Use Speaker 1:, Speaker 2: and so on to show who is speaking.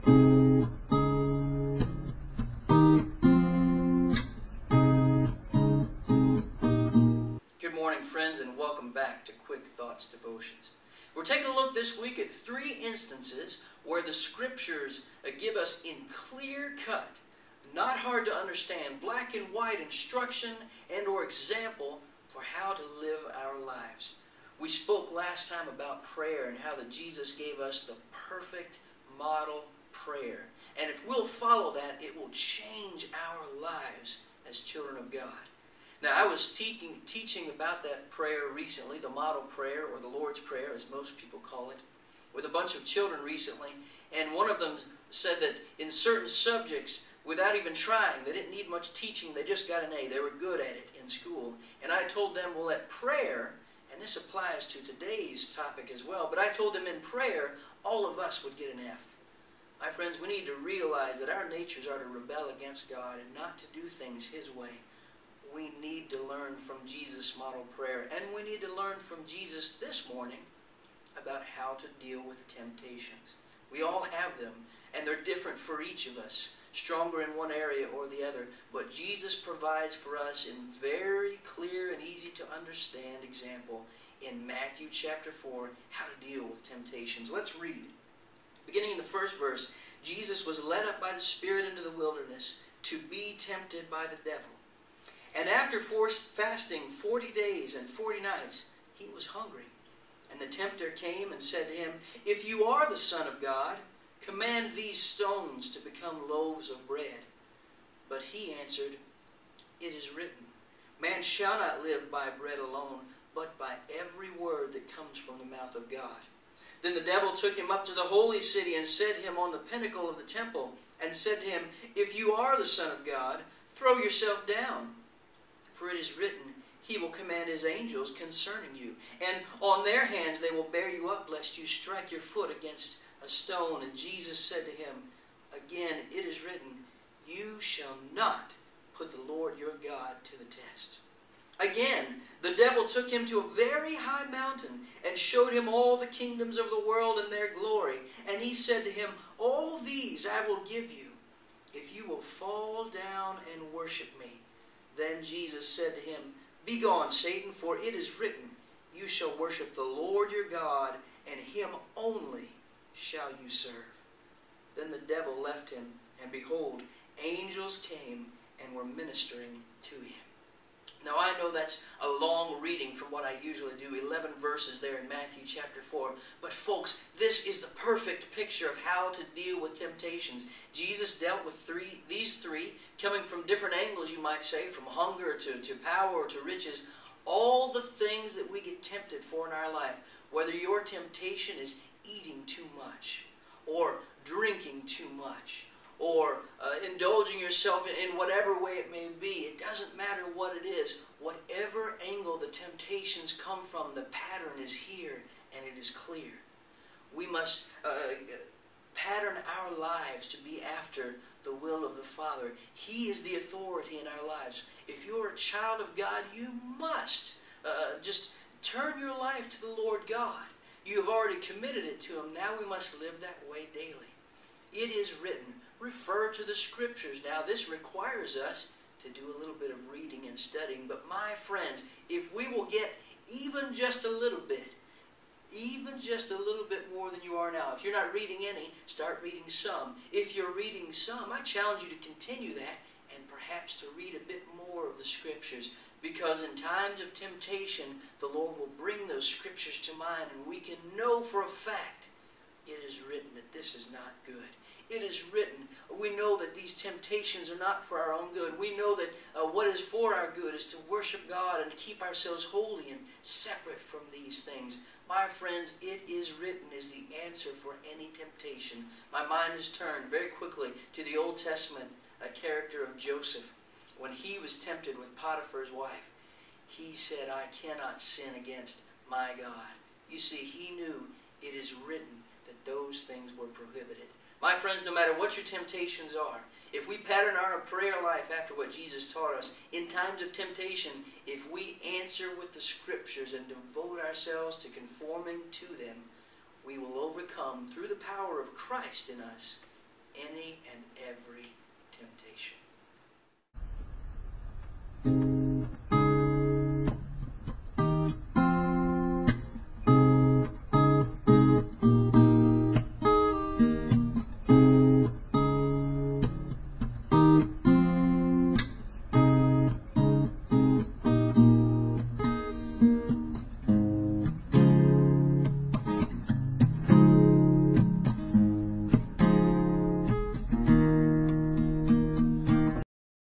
Speaker 1: Good morning, friends, and welcome back to Quick Thoughts Devotions. We're taking a look this week at 3 instances where the Scriptures give us in clear cut, not hard to understand, black and white instruction and or example for how to live our lives. We spoke last time about prayer and how that Jesus gave us the perfect model prayer. And if we'll follow that, it will change our lives as children of God. Now, I was teaching about that prayer recently, the model prayer, or the Lord's Prayer, as most people call it, with a bunch of children recently. And one of them said that in certain subjects, without even trying, they didn't need much teaching, they just got an A. They were good at it in school. And I told them, well, at prayer, and this applies to today's topic as well, but I told them in prayer, all of us would get an F. My friends, we need to realize that our natures are to rebel against God and not to do things His way. We need to learn from Jesus' model prayer, and we need to learn from Jesus this morning about how to deal with temptations. We all have them, and they're different for each of us, stronger in one area or the other, but Jesus provides for us in very clear and easy to understand example in Matthew chapter 4 how to deal with temptations. Let's read. Beginning in the first verse, Jesus was led up by the Spirit into the wilderness to be tempted by the devil. And after fasting 40 days and 40 nights, he was hungry. And the tempter came and said to him, "If you are the Son of God, command these stones to become loaves of bread." But he answered, "It is written, man shall not live by bread alone, but by every word that comes from the mouth of God." Then the devil took him up to the holy city and set him on the pinnacle of the temple, and said to him, "If you are the Son of God, throw yourself down. For it is written, He will command His angels concerning you, and on their hands they will bear you up, lest you strike your foot against a stone." And Jesus said to him, "Again, it is written, you shall not put the Lord your God to the test." Again, the devil took him to a very high mountain, and showed him all the kingdoms of the world and their glory. And he said to him, "All these I will give you, if you will fall down and worship me." Then Jesus said to him, "Begone, Satan, for it is written, you shall worship the Lord your God, and Him only shall you serve." Then the devil left him, and behold, angels came and were ministering to him. Now I know that's a long reading from what I usually do, 11 verses there in Matthew chapter 4. But folks, this is the perfect picture of how to deal with temptations. Jesus dealt with these three, coming from different angles, you might say, from hunger to power to riches. All the things that we get tempted for in our life, whether your temptation is eating too much, or drinking too much, or indulging yourself in whatever way it may be. It doesn't matter what it is. Whatever angle the temptations come from, the pattern is here and it is clear. We must pattern our lives to be after the will of the Father. He is the authority in our lives. If you're a child of God, you must just turn your life to the Lord God. You have already committed it to Him. Now we must live that way daily. It is written. Refer to the Scriptures. Now this requires us to do a little bit of reading and studying. But my friends, if we will get even just a little bit more than you are now. If you're not reading any, start reading some. If you're reading some, I challenge you to continue that and perhaps to read a bit more of the Scriptures. Because in times of temptation, the Lord will bring those Scriptures to mind, and we can know for a fact it is written that this is not good. It is written. We know that these temptations are not for our own good. We know that what is for our good is to worship God and to keep ourselves holy and separate from these things. My friends, it is written is the answer for any temptation. My mind is turned very quickly to the Old Testament character of Joseph. When he was tempted with Potiphar's wife, he said, "I cannot sin against my God." You see, he knew it is written that those things were prohibited. My friends, no matter what your temptations are, if we pattern our prayer life after what Jesus taught us, in times of temptation, if we answer with the Scriptures and devote ourselves to conforming to them, we will overcome through the power of Christ in us any and every temptation.